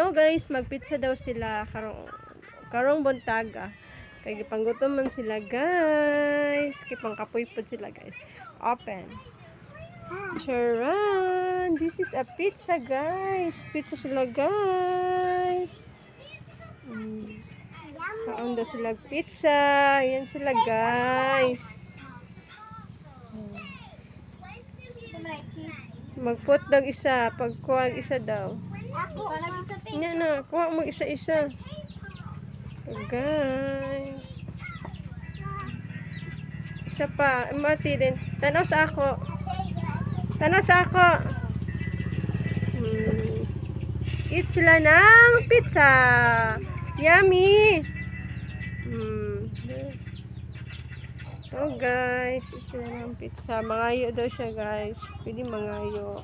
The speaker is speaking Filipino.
So guys, magpizza daw sila karong buntaga. Kay gipanggutom man sila guys. Kay pangkapoy-pod sila guys. Open. Charan! This is a pizza guys. Pizza sila guys. Kaon daw sila pizza. Yan sila guys. Magput daw isa. Pagkuha isa daw. Nya na. Kuha mo isa-isa. Guys. Isa pa. Mati din. Tanaw sa ako. Tanaw sa ako. Eat sila ng pizza. Yummy. Ito guys. Eat sila ng pizza. Mangayo daw siya guys. Pwede mangayo.